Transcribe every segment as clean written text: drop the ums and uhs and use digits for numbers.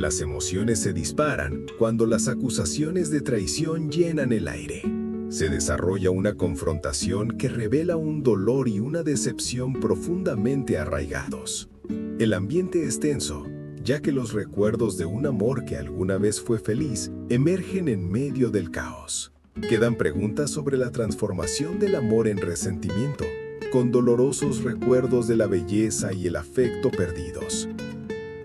Las emociones se disparan cuando las acusaciones de traición llenan el aire. Se desarrolla una confrontación que revela un dolor y una decepción profundamente arraigados. El ambiente es tenso, ya que los recuerdos de un amor que alguna vez fue feliz emergen en medio del caos. Quedan preguntas sobre la transformación del amor en resentimiento, con dolorosos recuerdos de la belleza y el afecto perdidos.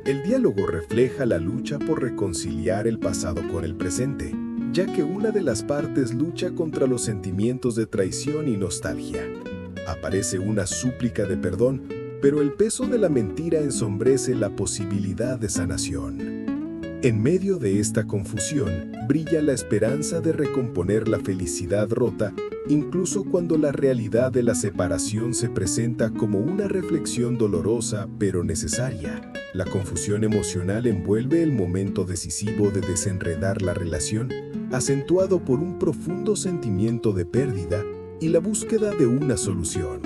El diálogo refleja la lucha por reconciliar el pasado con el presente, ya que una de las partes lucha contra los sentimientos de traición y nostalgia. Aparece una súplica de perdón, pero el peso de la mentira ensombrece la posibilidad de sanación. En medio de esta confusión, brilla la esperanza de recomponer la felicidad rota, incluso cuando la realidad de la separación se presenta como una reflexión dolorosa pero necesaria. La confusión emocional envuelve el momento decisivo de desenredar la relación, acentuado por un profundo sentimiento de pérdida y la búsqueda de una solución.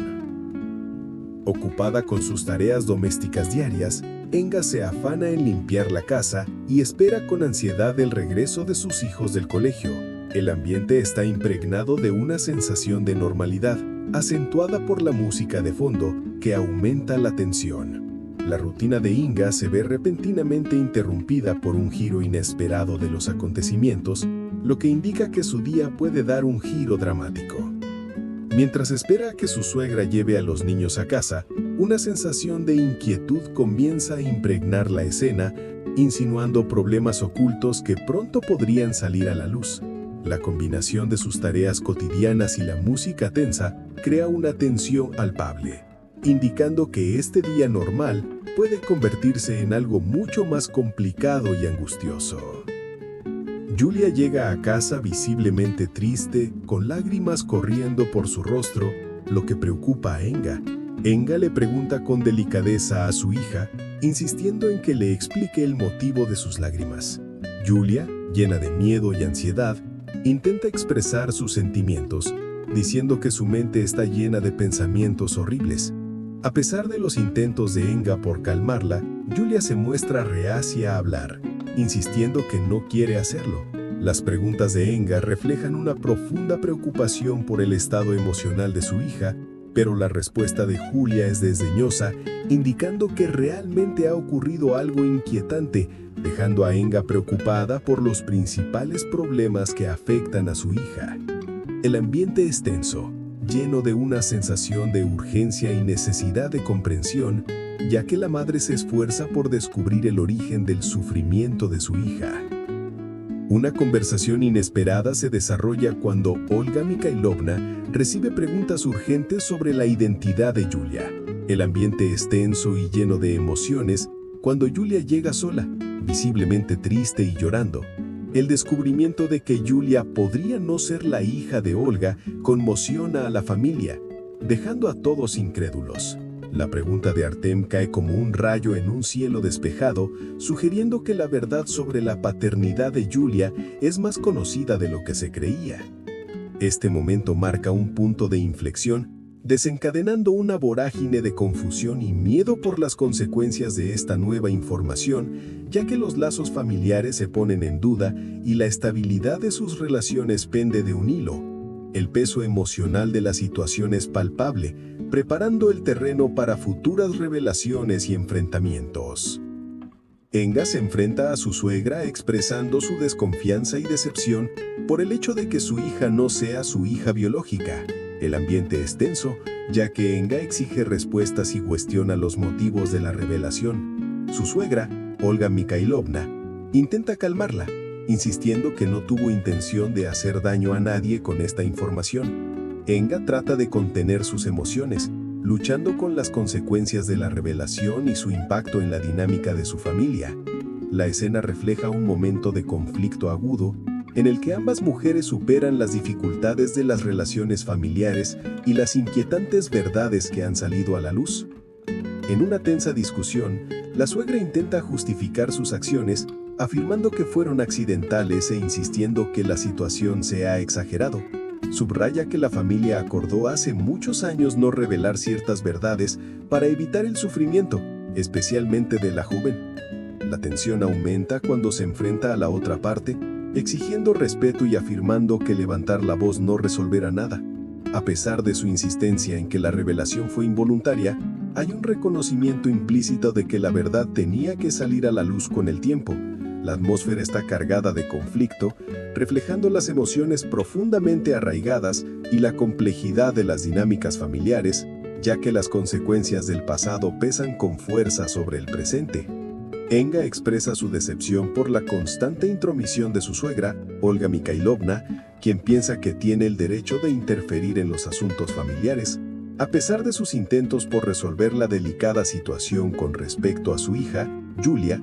Ocupada con sus tareas domésticas diarias, Enga se afana en limpiar la casa y espera con ansiedad el regreso de sus hijos del colegio. El ambiente está impregnado de una sensación de normalidad, acentuada por la música de fondo, que aumenta la tensión. La rutina de Inga se ve repentinamente interrumpida por un giro inesperado de los acontecimientos, lo que indica que su día puede dar un giro dramático. Mientras espera a que su suegra lleve a los niños a casa, una sensación de inquietud comienza a impregnar la escena, insinuando problemas ocultos que pronto podrían salir a la luz. La combinación de sus tareas cotidianas y la música tensa crea una tensión palpable, indicando que este día normal puede convertirse en algo mucho más complicado y angustioso. Julia llega a casa visiblemente triste, con lágrimas corriendo por su rostro, lo que preocupa a Enga. Enga le pregunta con delicadeza a su hija, insistiendo en que le explique el motivo de sus lágrimas. Julia, llena de miedo y ansiedad, intenta expresar sus sentimientos, diciendo que su mente está llena de pensamientos horribles. A pesar de los intentos de Enga por calmarla, Julia se muestra reacia a hablar, insistiendo que no quiere hacerlo. Las preguntas de Enga reflejan una profunda preocupación por el estado emocional de su hija, pero la respuesta de Julia es desdeñosa, indicando que realmente ha ocurrido algo inquietante, dejando a Enga preocupada por los principales problemas que afectan a su hija. El ambiente es tenso, lleno de una sensación de urgencia y necesidad de comprensión, ya que la madre se esfuerza por descubrir el origen del sufrimiento de su hija. Una conversación inesperada se desarrolla cuando Olga Mikhailovna recibe preguntas urgentes sobre la identidad de Julia. El ambiente es tenso y lleno de emociones cuando Julia llega sola, visiblemente triste y llorando. El descubrimiento de que Julia podría no ser la hija de Olga conmociona a la familia, dejando a todos incrédulos. La pregunta de Artem cae como un rayo en un cielo despejado, sugiriendo que la verdad sobre la paternidad de Julia es más conocida de lo que se creía. Este momento marca un punto de inflexión, desencadenando una vorágine de confusión y miedo por las consecuencias de esta nueva información, ya que los lazos familiares se ponen en duda y la estabilidad de sus relaciones pende de un hilo. El peso emocional de la situación es palpable, preparando el terreno para futuras revelaciones y enfrentamientos. Enga se enfrenta a su suegra expresando su desconfianza y decepción por el hecho de que su hija no sea su hija biológica. El ambiente es tenso, ya que Enga exige respuestas y cuestiona los motivos de la revelación. Su suegra, Olga Mikhailovna, intenta calmarla, insistiendo que no tuvo intención de hacer daño a nadie con esta información. Enga trata de contener sus emociones, luchando con las consecuencias de la revelación y su impacto en la dinámica de su familia. La escena refleja un momento de conflicto agudo, en el que ambas mujeres superan las dificultades de las relaciones familiares y las inquietantes verdades que han salido a la luz. En una tensa discusión, la suegra intenta justificar sus acciones, afirmando que fueron accidentales e insistiendo que la situación se ha exagerado. Subraya que la familia acordó hace muchos años no revelar ciertas verdades para evitar el sufrimiento, especialmente de la joven. La tensión aumenta cuando se enfrenta a la otra parte, exigiendo respeto y afirmando que levantar la voz no resolverá nada. A pesar de su insistencia en que la revelación fue involuntaria, hay un reconocimiento implícito de que la verdad tenía que salir a la luz con el tiempo. La atmósfera está cargada de conflicto, reflejando las emociones profundamente arraigadas y la complejidad de las dinámicas familiares, ya que las consecuencias del pasado pesan con fuerza sobre el presente. Enga expresa su decepción por la constante intromisión de su suegra, Olga Mikhailovna, quien piensa que tiene el derecho de interferir en los asuntos familiares. A pesar de sus intentos por resolver la delicada situación con respecto a su hija, Yulia,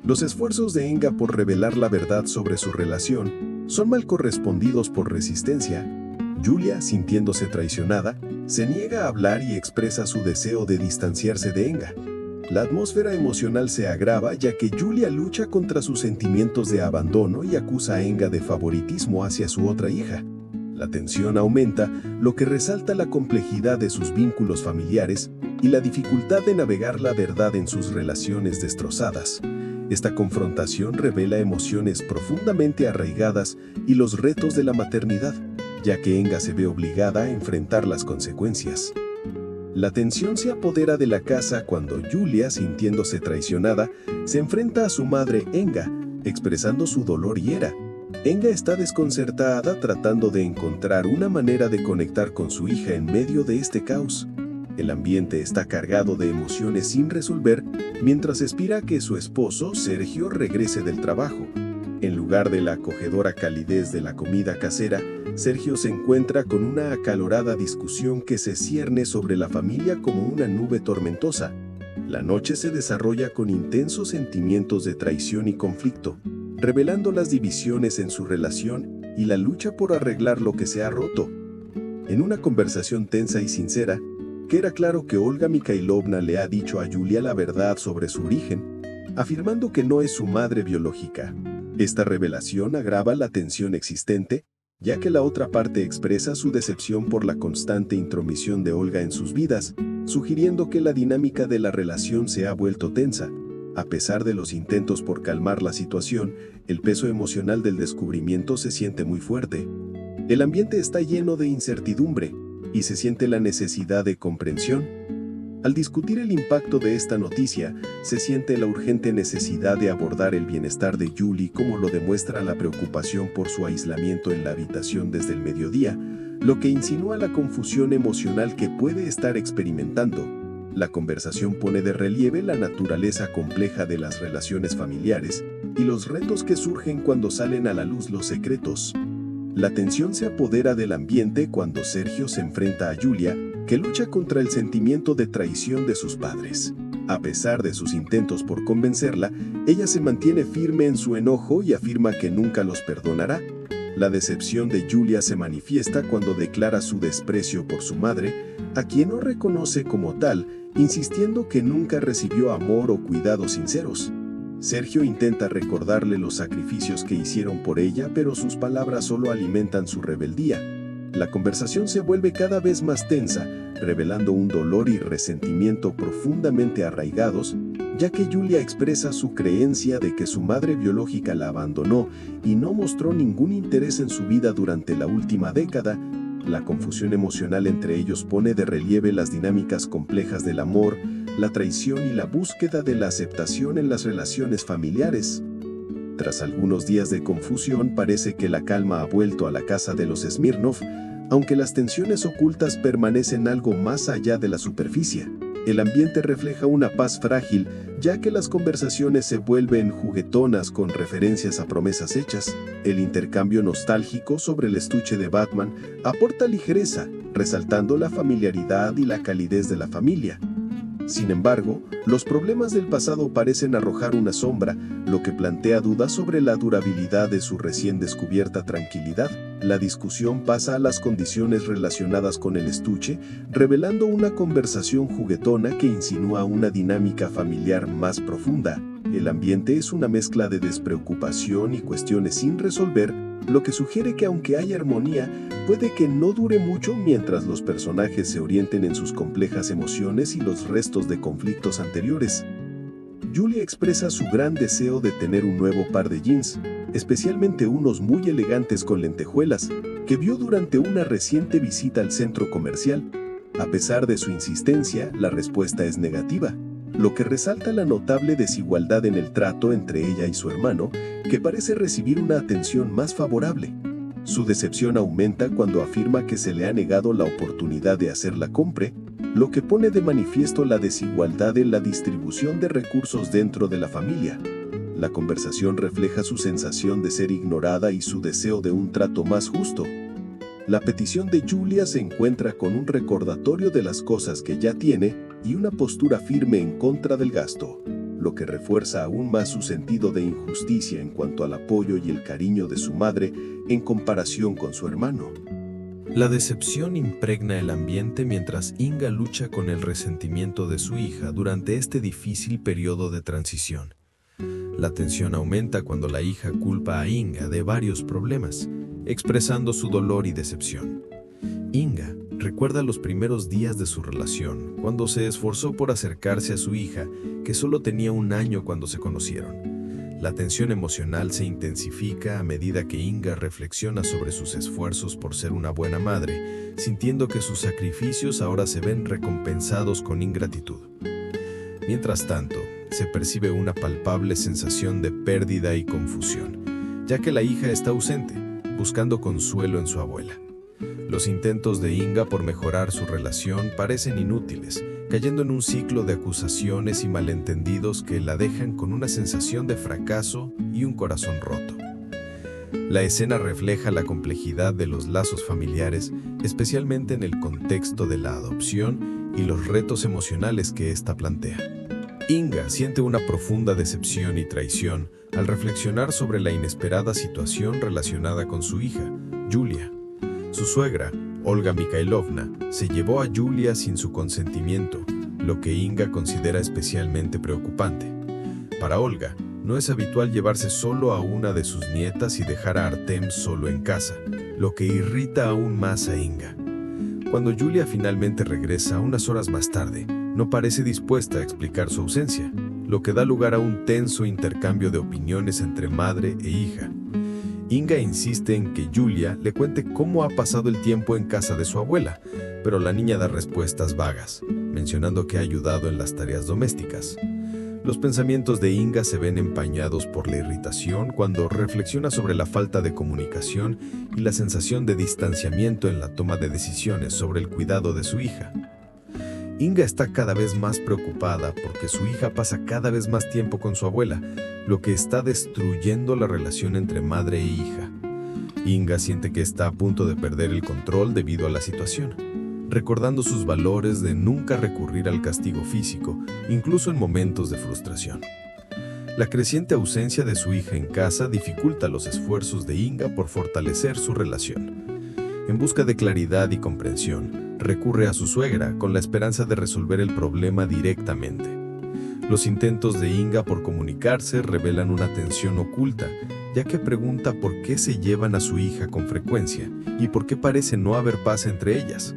los esfuerzos de Enga por revelar la verdad sobre su relación son mal correspondidos por resistencia. Yulia, sintiéndose traicionada, se niega a hablar y expresa su deseo de distanciarse de Enga. La atmósfera emocional se agrava ya que Yulia lucha contra sus sentimientos de abandono y acusa a Enga de favoritismo hacia su otra hija. La tensión aumenta, lo que resalta la complejidad de sus vínculos familiares y la dificultad de navegar la verdad en sus relaciones destrozadas. Esta confrontación revela emociones profundamente arraigadas y los retos de la maternidad, ya que Enga se ve obligada a enfrentar las consecuencias. La tensión se apodera de la casa cuando Yulia, sintiéndose traicionada, se enfrenta a su madre Enga, expresando su dolor y ira. Enga está desconcertada tratando de encontrar una manera de conectar con su hija en medio de este caos. El ambiente está cargado de emociones sin resolver mientras espera que su esposo, Sergio, regrese del trabajo. En lugar de la acogedora calidez de la comida casera, Sergio se encuentra con una acalorada discusión que se cierne sobre la familia como una nube tormentosa. La noche se desarrolla con intensos sentimientos de traición y conflicto, revelando las divisiones en su relación y la lucha por arreglar lo que se ha roto. En una conversación tensa y sincera, queda claro que Olga Mikhailovna le ha dicho a Yulia la verdad sobre su origen, afirmando que no es su madre biológica. Esta revelación agrava la tensión existente, ya que la otra parte expresa su decepción por la constante intromisión de Olga en sus vidas, sugiriendo que la dinámica de la relación se ha vuelto tensa. A pesar de los intentos por calmar la situación, el peso emocional del descubrimiento se siente muy fuerte. El ambiente está lleno de incertidumbre, y se siente la necesidad de comprensión. Al discutir el impacto de esta noticia, se siente la urgente necesidad de abordar el bienestar de Yuli, como lo demuestra la preocupación por su aislamiento en la habitación desde el mediodía, lo que insinúa la confusión emocional que puede estar experimentando. La conversación pone de relieve la naturaleza compleja de las relaciones familiares y los retos que surgen cuando salen a la luz los secretos. La tensión se apodera del ambiente cuando Sergio se enfrenta a Yulia, que lucha contra el sentimiento de traición de sus padres. A pesar de sus intentos por convencerla, ella se mantiene firme en su enojo y afirma que nunca los perdonará. La decepción de Yulia se manifiesta cuando declara su desprecio por su madre, a quien no reconoce como tal, insistiendo que nunca recibió amor o cuidados sinceros. Sergio intenta recordarle los sacrificios que hicieron por ella, pero sus palabras solo alimentan su rebeldía. La conversación se vuelve cada vez más tensa, revelando un dolor y resentimiento profundamente arraigados, ya que Yulia expresa su creencia de que su madre biológica la abandonó y no mostró ningún interés en su vida durante la última década. La confusión emocional entre ellos pone de relieve las dinámicas complejas del amor, la traición y la búsqueda de la aceptación en las relaciones familiares. Tras algunos días de confusión, parece que la calma ha vuelto a la casa de los Smirnov, aunque las tensiones ocultas permanecen algo más allá de la superficie. El ambiente refleja una paz frágil, ya que las conversaciones se vuelven juguetonas con referencias a promesas hechas. El intercambio nostálgico sobre el estuche de Batman aporta ligereza, resaltando la familiaridad y la calidez de la familia. Sin embargo, los problemas del pasado parecen arrojar una sombra, lo que plantea dudas sobre la durabilidad de su recién descubierta tranquilidad. La discusión pasa a las condiciones relacionadas con el estuche, revelando una conversación juguetona que insinúa una dinámica familiar más profunda. El ambiente es una mezcla de despreocupación y cuestiones sin resolver, lo que sugiere que aunque haya armonía, puede que no dure mucho mientras los personajes se orienten en sus complejas emociones y los restos de conflictos anteriores. Julia expresa su gran deseo de tener un nuevo par de jeans, especialmente unos muy elegantes con lentejuelas, que vio durante una reciente visita al centro comercial. A pesar de su insistencia, la respuesta es negativa, lo que resalta la notable desigualdad en el trato entre ella y su hermano, que parece recibir una atención más favorable. Su decepción aumenta cuando afirma que se le ha negado la oportunidad de hacer la compra, lo que pone de manifiesto la desigualdad en la distribución de recursos dentro de la familia. La conversación refleja su sensación de ser ignorada y su deseo de un trato más justo. La petición de Julia se encuentra con un recordatorio de las cosas que ya tiene y una postura firme en contra del gasto, lo que refuerza aún más su sentido de injusticia en cuanto al apoyo y el cariño de su madre en comparación con su hermano. La decepción impregna el ambiente mientras Inga lucha con el resentimiento de su hija durante este difícil periodo de transición. La tensión aumenta cuando la hija culpa a Inga de varios problemas, expresando su dolor y decepción. Inga recuerda los primeros días de su relación, cuando se esforzó por acercarse a su hija, que solo tenía 1 año cuando se conocieron. La tensión emocional se intensifica a medida que Inga reflexiona sobre sus esfuerzos por ser una buena madre, sintiendo que sus sacrificios ahora se ven recompensados con ingratitud. Mientras tanto, se percibe una palpable sensación de pérdida y confusión, ya que la hija está ausente, buscando consuelo en su abuela. Los intentos de Inga por mejorar su relación parecen inútiles, cayendo en un ciclo de acusaciones y malentendidos que la dejan con una sensación de fracaso y un corazón roto. La escena refleja la complejidad de los lazos familiares, especialmente en el contexto de la adopción y los retos emocionales que ésta plantea. Inga siente una profunda decepción y traición al reflexionar sobre la inesperada situación relacionada con su hija, Julia. Su suegra, Olga Mikhailovna, se llevó a Julia sin su consentimiento, lo que Inga considera especialmente preocupante. Para Olga, no es habitual llevarse solo a una de sus nietas y dejar a Artem solo en casa, lo que irrita aún más a Inga. Cuando Julia finalmente regresa unas horas más tarde, no parece dispuesta a explicar su ausencia, lo que da lugar a un tenso intercambio de opiniones entre madre e hija. Inga insiste en que Julia le cuente cómo ha pasado el tiempo en casa de su abuela, pero la niña da respuestas vagas, mencionando que ha ayudado en las tareas domésticas. Los pensamientos de Inga se ven empañados por la irritación cuando reflexiona sobre la falta de comunicación y la sensación de distanciamiento en la toma de decisiones sobre el cuidado de su hija. Inga está cada vez más preocupada porque su hija pasa cada vez más tiempo con su abuela, lo que está destruyendo la relación entre madre e hija. Inga siente que está a punto de perder el control debido a la situación, recordando sus valores de nunca recurrir al castigo físico, incluso en momentos de frustración. La creciente ausencia de su hija en casa dificulta los esfuerzos de Inga por fortalecer su relación. En busca de claridad y comprensión, recurre a su suegra con la esperanza de resolver el problema directamente. Los intentos de Inga por comunicarse revelan una tensión oculta, ya que pregunta por qué se llevan a su hija con frecuencia y por qué parece no haber paz entre ellas.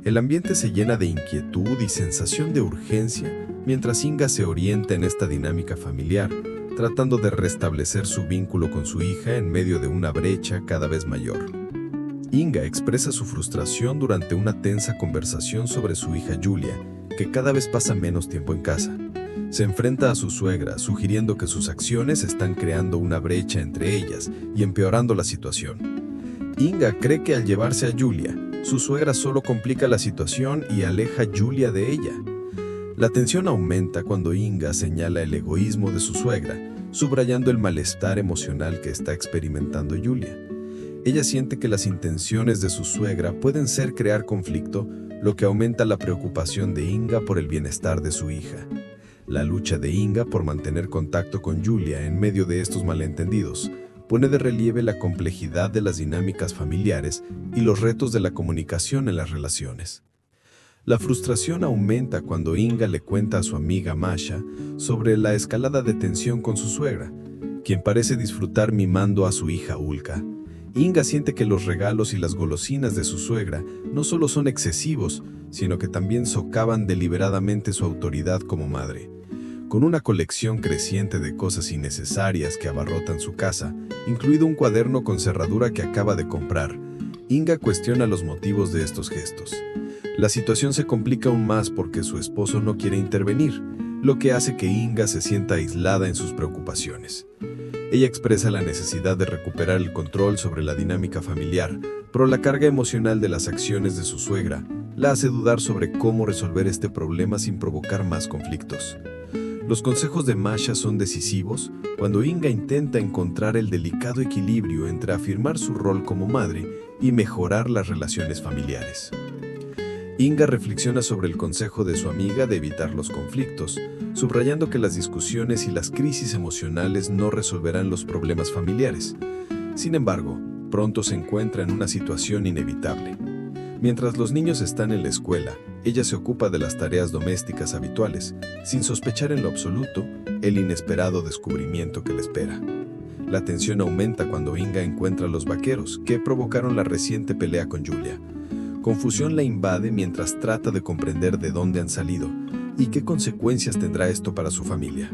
El ambiente se llena de inquietud y sensación de urgencia mientras Inga se orienta en esta dinámica familiar, tratando de restablecer su vínculo con su hija en medio de una brecha cada vez mayor. Inga expresa su frustración durante una tensa conversación sobre su hija Julia, que cada vez pasa menos tiempo en casa. Se enfrenta a su suegra, sugiriendo que sus acciones están creando una brecha entre ellas y empeorando la situación. Inga cree que al llevarse a Julia, su suegra solo complica la situación y aleja a Julia de ella. La tensión aumenta cuando Inga señala el egoísmo de su suegra, subrayando el malestar emocional que está experimentando Julia. Ella siente que las intenciones de su suegra pueden ser crear conflicto, lo que aumenta la preocupación de Inga por el bienestar de su hija. La lucha de Inga por mantener contacto con Julia en medio de estos malentendidos pone de relieve la complejidad de las dinámicas familiares y los retos de la comunicación en las relaciones. La frustración aumenta cuando Inga le cuenta a su amiga Masha sobre la escalada de tensión con su suegra, quien parece disfrutar mimando a su hija Ulka. Inga siente que los regalos y las golosinas de su suegra no solo son excesivos, sino que también socavan deliberadamente su autoridad como madre. Con una colección creciente de cosas innecesarias que abarrotan su casa, incluido un cuaderno con cerradura que acaba de comprar, Inga cuestiona los motivos de estos gestos. La situación se complica aún más porque su esposo no quiere intervenir, lo que hace que Inga se sienta aislada en sus preocupaciones. Ella expresa la necesidad de recuperar el control sobre la dinámica familiar, pero la carga emocional de las acciones de su suegra la hace dudar sobre cómo resolver este problema sin provocar más conflictos. Los consejos de Masha son decisivos cuando Inga intenta encontrar el delicado equilibrio entre afirmar su rol como madre y mejorar las relaciones familiares. Inga reflexiona sobre el consejo de su amiga de evitar los conflictos, subrayando que las discusiones y las crisis emocionales no resolverán los problemas familiares. Sin embargo, pronto se encuentra en una situación inevitable. Mientras los niños están en la escuela, ella se ocupa de las tareas domésticas habituales, sin sospechar en lo absoluto el inesperado descubrimiento que le espera. La tensión aumenta cuando Inga encuentra los vaqueros que provocaron la reciente pelea con Julia. Confusión la invade mientras trata de comprender de dónde han salido y qué consecuencias tendrá esto para su familia.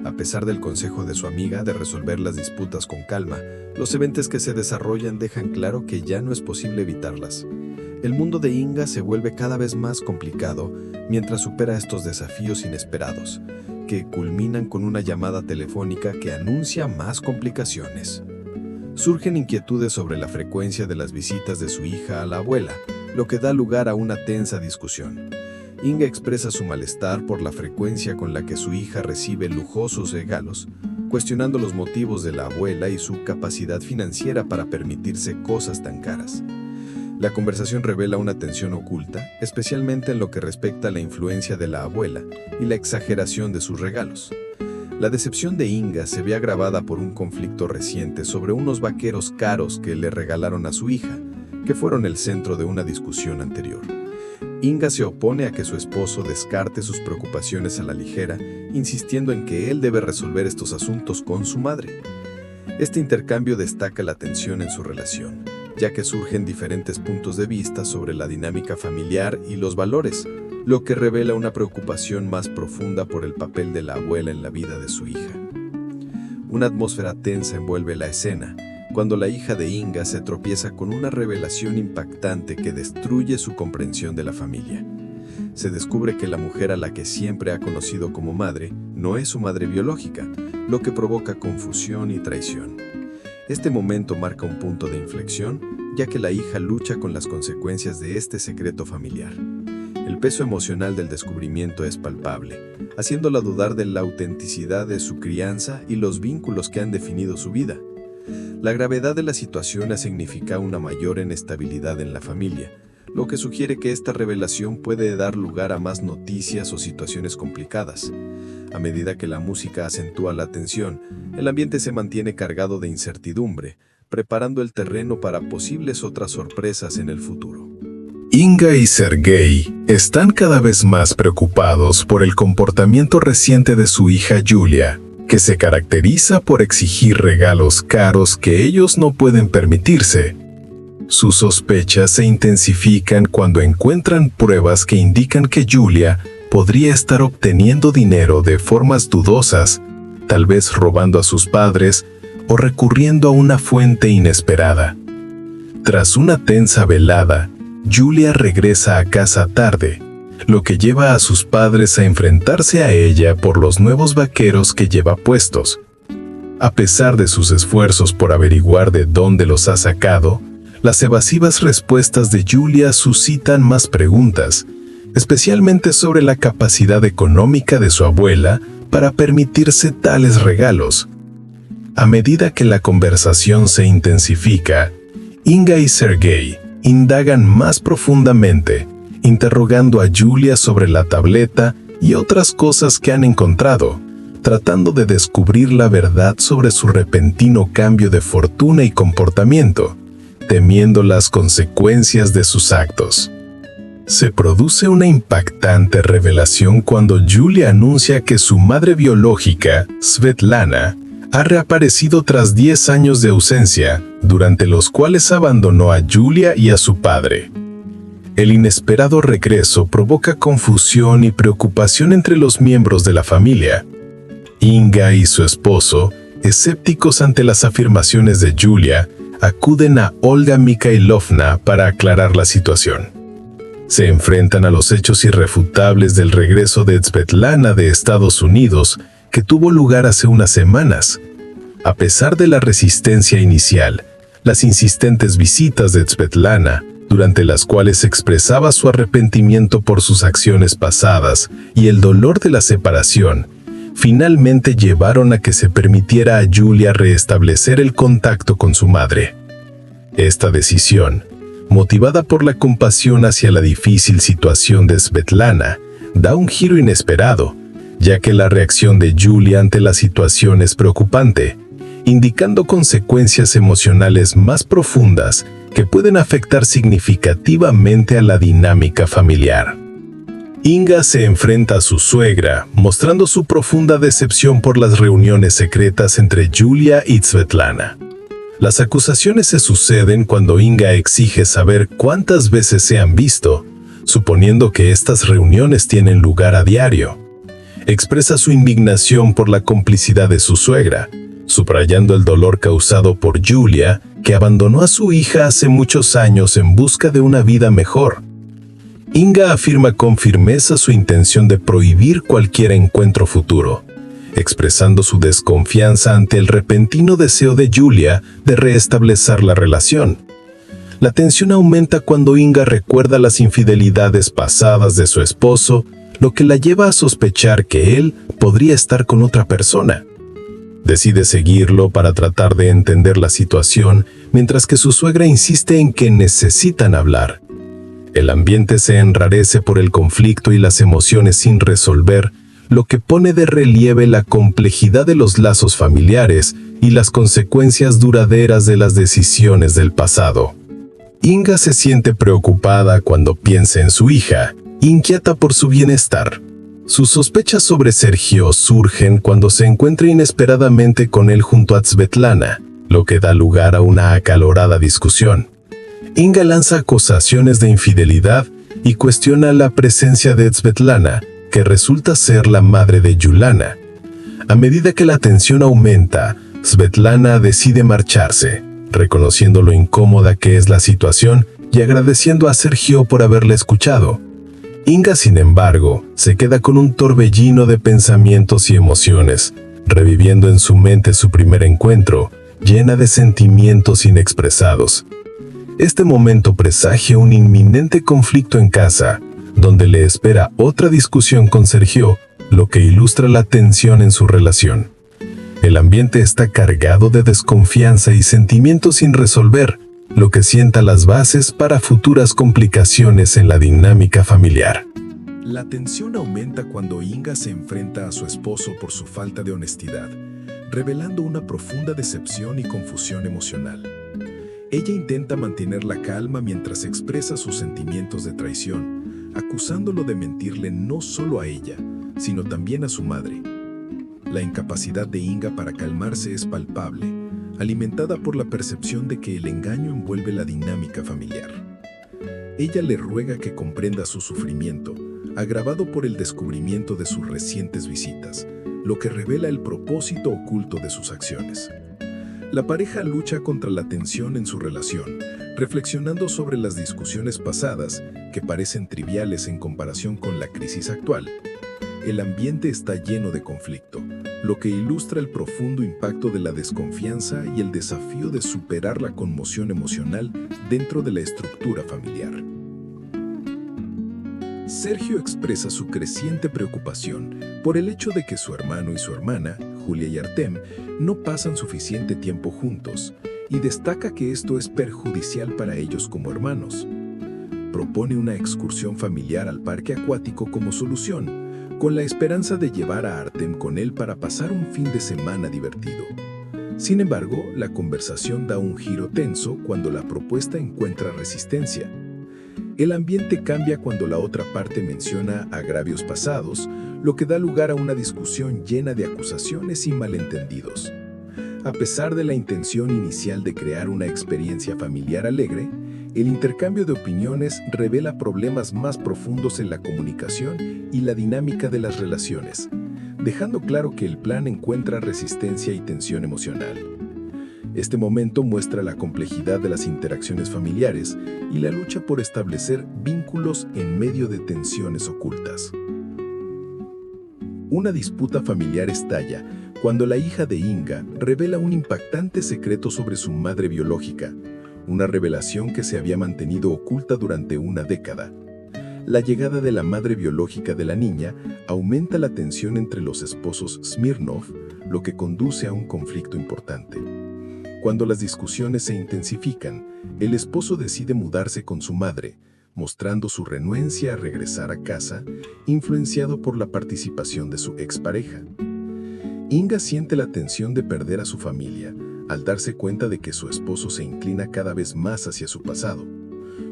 A pesar del consejo de su amiga de resolver las disputas con calma, los eventos que se desarrollan dejan claro que ya no es posible evitarlas. El mundo de Inga se vuelve cada vez más complicado mientras supera estos desafíos inesperados, que culminan con una llamada telefónica que anuncia más complicaciones. Surgen inquietudes sobre la frecuencia de las visitas de su hija a la abuela, lo que da lugar a una tensa discusión. Inga expresa su malestar por la frecuencia con la que su hija recibe lujosos regalos, cuestionando los motivos de la abuela y su capacidad financiera para permitirse cosas tan caras. La conversación revela una tensión oculta, especialmente en lo que respecta a la influencia de la abuela y la exageración de sus regalos. La decepción de Inga se ve agravada por un conflicto reciente sobre unos vaqueros caros que le regalaron a su hija, que fueron el centro de una discusión anterior. Inga se opone a que su esposo descarte sus preocupaciones a la ligera, insistiendo en que él debe resolver estos asuntos con su madre. Este intercambio destaca la tensión en su relación, ya que surgen diferentes puntos de vista sobre la dinámica familiar y los valores, lo que revela una preocupación más profunda por el papel de la abuela en la vida de su hija. Una atmósfera tensa envuelve la escena, cuando la hija de Inga se tropieza con una revelación impactante que destruye su comprensión de la familia. Se descubre que la mujer a la que siempre ha conocido como madre no es su madre biológica, lo que provoca confusión y traición. Este momento marca un punto de inflexión, ya que la hija lucha con las consecuencias de este secreto familiar. El peso emocional del descubrimiento es palpable, haciéndola dudar de la autenticidad de su crianza y los vínculos que han definido su vida. La gravedad de la situación significa una mayor inestabilidad en la familia, lo que sugiere que esta revelación puede dar lugar a más noticias o situaciones complicadas. A medida que la música acentúa la tensión, el ambiente se mantiene cargado de incertidumbre, preparando el terreno para posibles otras sorpresas en el futuro. Inga y Sergei están cada vez más preocupados por el comportamiento reciente de su hija Julia, que se caracteriza por exigir regalos caros que ellos no pueden permitirse. Sus sospechas se intensifican cuando encuentran pruebas que indican que Julia podría estar obteniendo dinero de formas dudosas, tal vez robando a sus padres o recurriendo a una fuente inesperada. Tras una tensa velada, Julia regresa a casa tarde, lo que lleva a sus padres a enfrentarse a ella por los nuevos vaqueros que lleva puestos. A pesar de sus esfuerzos por averiguar de dónde los ha sacado, las evasivas respuestas de Julia suscitan más preguntas, especialmente sobre la capacidad económica de su abuela para permitirse tales regalos. A medida que la conversación se intensifica, Inga y Sergei indagan más profundamente, interrogando a Julia sobre la tableta y otras cosas que han encontrado, tratando de descubrir la verdad sobre su repentino cambio de fortuna y comportamiento, temiendo las consecuencias de sus actos. Se produce una impactante revelación cuando Julia anuncia que su madre biológica, Svetlana, ha reaparecido tras 10 años de ausencia, durante los cuales abandonó a Julia y a su padre. El inesperado regreso provoca confusión y preocupación entre los miembros de la familia, Inga y su esposo, escépticos ante las afirmaciones de Julia, acuden a Olga Mikhailovna para aclarar la situación. Se enfrentan a los hechos irrefutables del regreso de Svetlana de Estados Unidos, que tuvo lugar hace unas semanas. A pesar de la resistencia inicial, las insistentes visitas de Svetlana, durante las cuales expresaba su arrepentimiento por sus acciones pasadas y el dolor de la separación, finalmente llevaron a que se permitiera a Julia restablecer el contacto con su madre. Esta decisión, motivada por la compasión hacia la difícil situación de Svetlana, da un giro inesperado, ya que la reacción de Julia ante la situación es preocupante, indicando consecuencias emocionales más profundas que pueden afectar significativamente a la dinámica familiar. Inga se enfrenta a su suegra, mostrando su profunda decepción por las reuniones secretas entre Julia y Svetlana. Las acusaciones se suceden cuando Inga exige saber cuántas veces se han visto, suponiendo que estas reuniones tienen lugar a diario. Expresa su indignación por la complicidad de su suegra, subrayando el dolor causado por Julia, que abandonó a su hija hace muchos años en busca de una vida mejor. Inga afirma con firmeza su intención de prohibir cualquier encuentro futuro, expresando su desconfianza ante el repentino deseo de Julia de restablecer la relación. La tensión aumenta cuando Inga recuerda las infidelidades pasadas de su esposo, lo que la lleva a sospechar que él podría estar con otra persona. Decide seguirlo para tratar de entender la situación, mientras que su suegra insiste en que necesitan hablar. El ambiente se enrarece por el conflicto y las emociones sin resolver, lo que pone de relieve la complejidad de los lazos familiares y las consecuencias duraderas de las decisiones del pasado. Inga se siente preocupada cuando piensa en su hija, inquieta por su bienestar. Sus sospechas sobre Sergio surgen cuando se encuentra inesperadamente con él junto a Svetlana, lo que da lugar a una acalorada discusión. Inga lanza acusaciones de infidelidad y cuestiona la presencia de Svetlana, que resulta ser la madre de Juliana. A medida que la tensión aumenta, Svetlana decide marcharse, reconociendo lo incómoda que es la situación y agradeciendo a Sergio por haberla escuchado. Inga, sin embargo, se queda con un torbellino de pensamientos y emociones, reviviendo en su mente su primer encuentro, llena de sentimientos inexpresados. Este momento presagia un inminente conflicto en casa, donde le espera otra discusión con Sergio, lo que ilustra la tensión en su relación. El ambiente está cargado de desconfianza y sentimientos sin resolver, lo que sienta las bases para futuras complicaciones en la dinámica familiar. La tensión aumenta cuando Inga se enfrenta a su esposo por su falta de honestidad, revelando una profunda decepción y confusión emocional. Ella intenta mantener la calma mientras expresa sus sentimientos de traición, acusándolo de mentirle no solo a ella, sino también a su madre. La incapacidad de Inga para calmarse es palpable, alimentada por la percepción de que el engaño envuelve la dinámica familiar. Ella le ruega que comprenda su sufrimiento, agravado por el descubrimiento de sus recientes visitas, lo que revela el propósito oculto de sus acciones. La pareja lucha contra la tensión en su relación, reflexionando sobre las discusiones pasadas, que parecen triviales en comparación con la crisis actual. El ambiente está lleno de conflicto, lo que ilustra el profundo impacto de la desconfianza y el desafío de superar la conmoción emocional dentro de la estructura familiar. Sergio expresa su creciente preocupación por el hecho de que su hermano y su hermana, Julia y Artem, no pasan suficiente tiempo juntos, y destaca que esto es perjudicial para ellos como hermanos. Propone una excursión familiar al parque acuático como solución, con la esperanza de llevar a Artem con él para pasar un fin de semana divertido. Sin embargo, la conversación da un giro tenso cuando la propuesta encuentra resistencia. El ambiente cambia cuando la otra parte menciona agravios pasados, lo que da lugar a una discusión llena de acusaciones y malentendidos. A pesar de la intención inicial de crear una experiencia familiar alegre, el intercambio de opiniones revela problemas más profundos en la comunicación y la dinámica de las relaciones, dejando claro que el plan encuentra resistencia y tensión emocional. Este momento muestra la complejidad de las interacciones familiares y la lucha por establecer vínculos en medio de tensiones ocultas. Una disputa familiar estalla cuando la hija de Inga revela un impactante secreto sobre su madre biológica, una revelación que se había mantenido oculta durante una década. La llegada de la madre biológica de la niña aumenta la tensión entre los esposos Smirnov, lo que conduce a un conflicto importante. Cuando las discusiones se intensifican, el esposo decide mudarse con su madre, mostrando su renuencia a regresar a casa, influenciado por la participación de su expareja. Inga siente la tensión de perder a su familia al darse cuenta de que su esposo se inclina cada vez más hacia su pasado.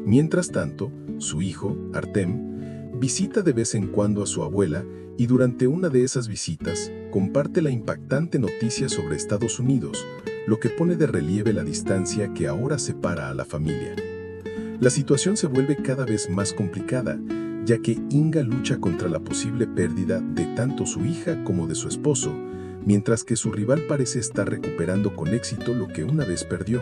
Mientras tanto, su hijo, Artem, visita de vez en cuando a su abuela y durante una de esas visitas comparte la impactante noticia sobre Estados Unidos, lo que pone de relieve la distancia que ahora separa a la familia. La situación se vuelve cada vez más complicada, ya que Inga lucha contra la posible pérdida de tanto su hija como de su esposo, mientras que su rival parece estar recuperando con éxito lo que una vez perdió.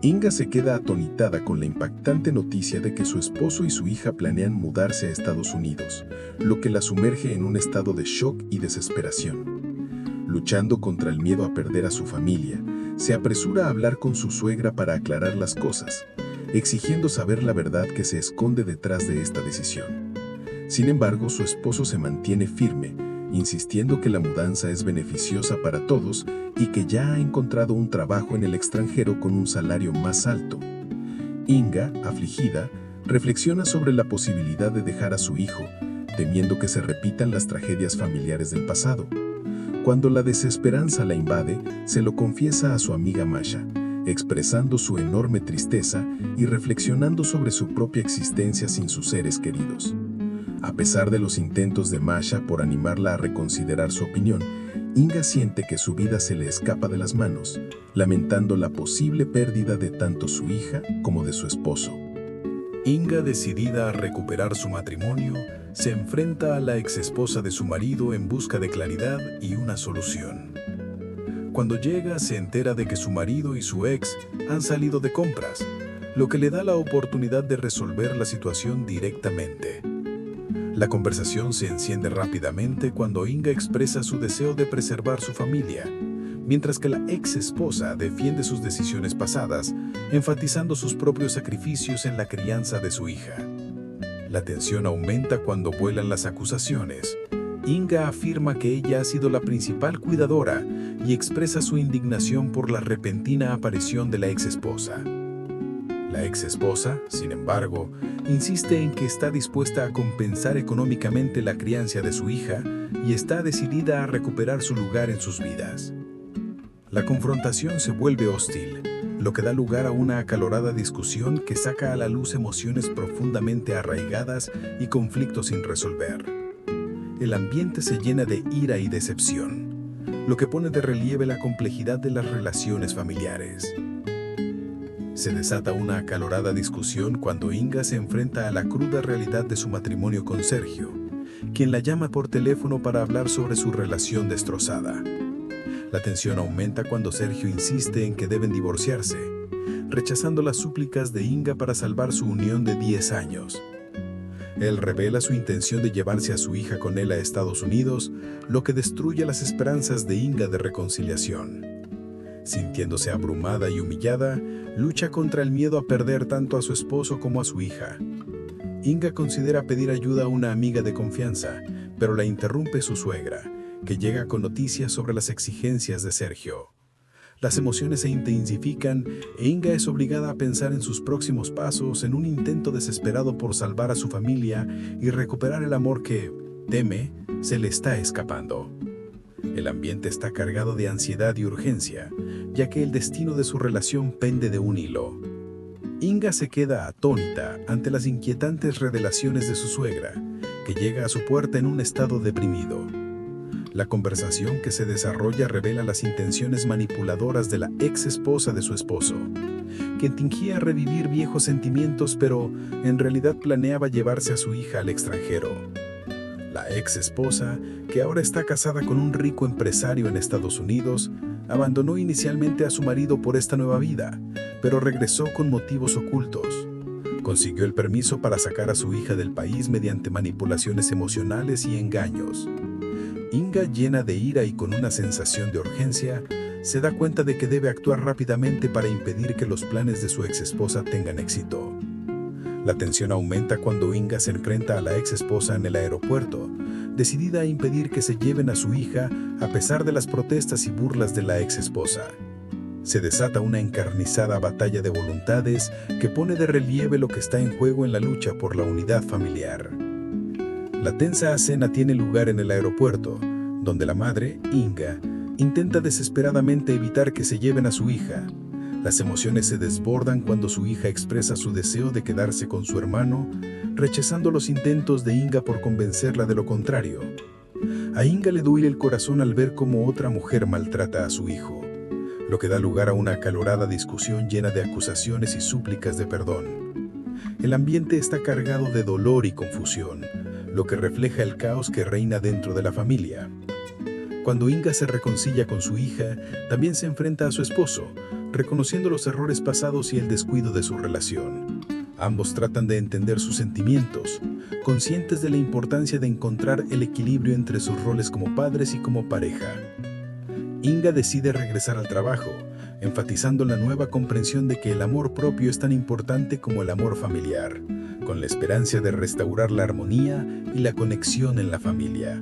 Inga se queda atonitada con la impactante noticia de que su esposo y su hija planean mudarse a Estados Unidos, lo que la sumerge en un estado de shock y desesperación. Luchando contra el miedo a perder a su familia, se apresura a hablar con su suegra para aclarar las cosas, exigiendo saber la verdad que se esconde detrás de esta decisión. Sin embargo, su esposo se mantiene firme, insistiendo que la mudanza es beneficiosa para todos y que ya ha encontrado un trabajo en el extranjero con un salario más alto. Inga, afligida, reflexiona sobre la posibilidad de dejar a su hijo, temiendo que se repitan las tragedias familiares del pasado. Cuando la desesperanza la invade, se lo confiesa a su amiga Masha, expresando su enorme tristeza y reflexionando sobre su propia existencia sin sus seres queridos. A pesar de los intentos de Masha por animarla a reconsiderar su opinión, Inga siente que su vida se le escapa de las manos, lamentando la posible pérdida de tanto su hija como de su esposo. Inga, decidida a recuperar su matrimonio, se enfrenta a la exesposa de su marido en busca de claridad y una solución. Cuando llega, se entera de que su marido y su ex han salido de compras, lo que le da la oportunidad de resolver la situación directamente. La conversación se enciende rápidamente cuando Inga expresa su deseo de preservar su familia, mientras que la ex esposa defiende sus decisiones pasadas, enfatizando sus propios sacrificios en la crianza de su hija. La tensión aumenta cuando vuelan las acusaciones. Inga afirma que ella ha sido la principal cuidadora y expresa su indignación por la repentina aparición de la ex esposa. La ex esposa, sin embargo, insiste en que está dispuesta a compensar económicamente la crianza de su hija y está decidida a recuperar su lugar en sus vidas. La confrontación se vuelve hostil, lo que da lugar a una acalorada discusión que saca a la luz emociones profundamente arraigadas y conflictos sin resolver. El ambiente se llena de ira y decepción, lo que pone de relieve la complejidad de las relaciones familiares. Se desata una acalorada discusión cuando Inga se enfrenta a la cruda realidad de su matrimonio con Sergio, quien la llama por teléfono para hablar sobre su relación destrozada. La tensión aumenta cuando Sergio insiste en que deben divorciarse, rechazando las súplicas de Inga para salvar su unión de 10 años. Él revela su intención de llevarse a su hija con él a Estados Unidos, lo que destruye las esperanzas de Inga de reconciliación. Sintiéndose abrumada y humillada, lucha contra el miedo a perder tanto a su esposo como a su hija. Inga considera pedir ayuda a una amiga de confianza, pero la interrumpe su suegra, que llega con noticias sobre las exigencias de Sergio. Las emociones se intensifican e Inga es obligada a pensar en sus próximos pasos en un intento desesperado por salvar a su familia y recuperar el amor que, teme, se le está escapando. El ambiente está cargado de ansiedad y urgencia, ya que el destino de su relación pende de un hilo. Inga se queda atónita ante las inquietantes revelaciones de su suegra, que llega a su puerta en un estado deprimido. La conversación que se desarrolla revela las intenciones manipuladoras de la ex esposa de su esposo, quien fingía revivir viejos sentimientos pero en realidad planeaba llevarse a su hija al extranjero. La ex esposa, que ahora está casada con un rico empresario en Estados Unidos, abandonó inicialmente a su marido por esta nueva vida, pero regresó con motivos ocultos. Consiguió el permiso para sacar a su hija del país mediante manipulaciones emocionales y engaños. Inga, llena de ira y con una sensación de urgencia, se da cuenta de que debe actuar rápidamente para impedir que los planes de su exesposa tengan éxito. La tensión aumenta cuando Inga se enfrenta a la exesposa en el aeropuerto, decidida a impedir que se lleven a su hija a pesar de las protestas y burlas de la exesposa. Se desata una encarnizada batalla de voluntades que pone de relieve lo que está en juego en la lucha por la unidad familiar. La tensa escena tiene lugar en el aeropuerto, donde la madre, Inga, intenta desesperadamente evitar que se lleven a su hija. Las emociones se desbordan cuando su hija expresa su deseo de quedarse con su hermano, rechazando los intentos de Inga por convencerla de lo contrario. A Inga le duele el corazón al ver cómo otra mujer maltrata a su hijo, lo que da lugar a una acalorada discusión llena de acusaciones y súplicas de perdón. El ambiente está cargado de dolor y confusión, lo que refleja el caos que reina dentro de la familia. Cuando Inga se reconcilia con su hija, también se enfrenta a su esposo, reconociendo los errores pasados y el descuido de su relación. Ambos tratan de entender sus sentimientos, conscientes de la importancia de encontrar el equilibrio entre sus roles como padres y como pareja. Inga decide regresar al trabajo, enfatizando la nueva comprensión de que el amor propio es tan importante como el amor familiar, con la esperanza de restaurar la armonía y la conexión en la familia.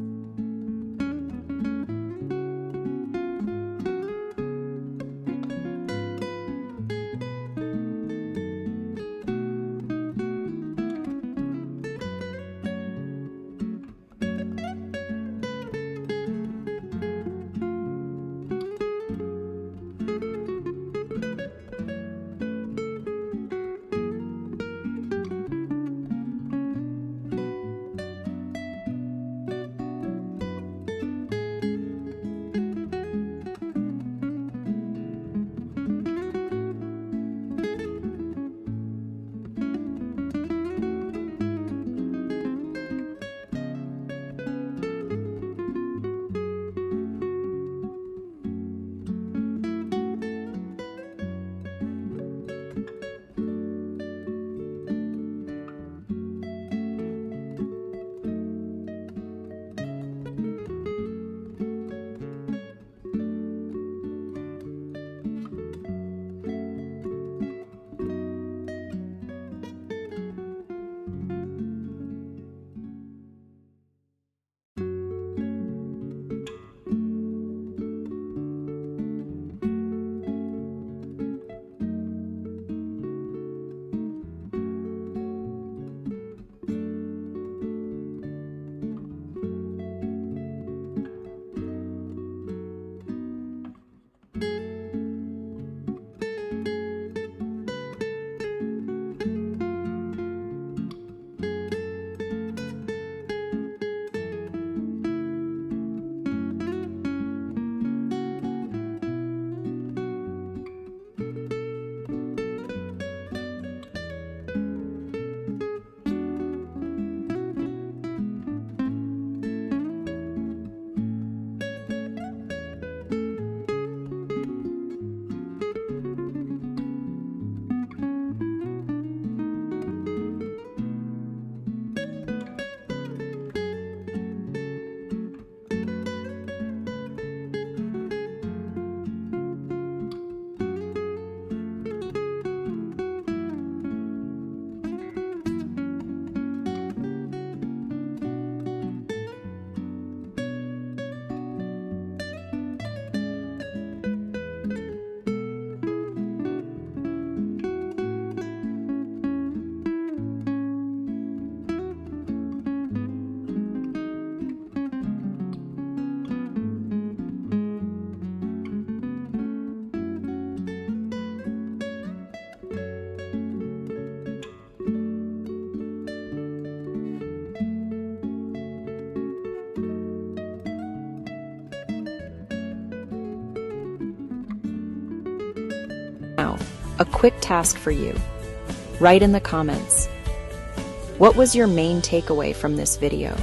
Now, a quick task for you. Write in the comments. What was your main takeaway from this video?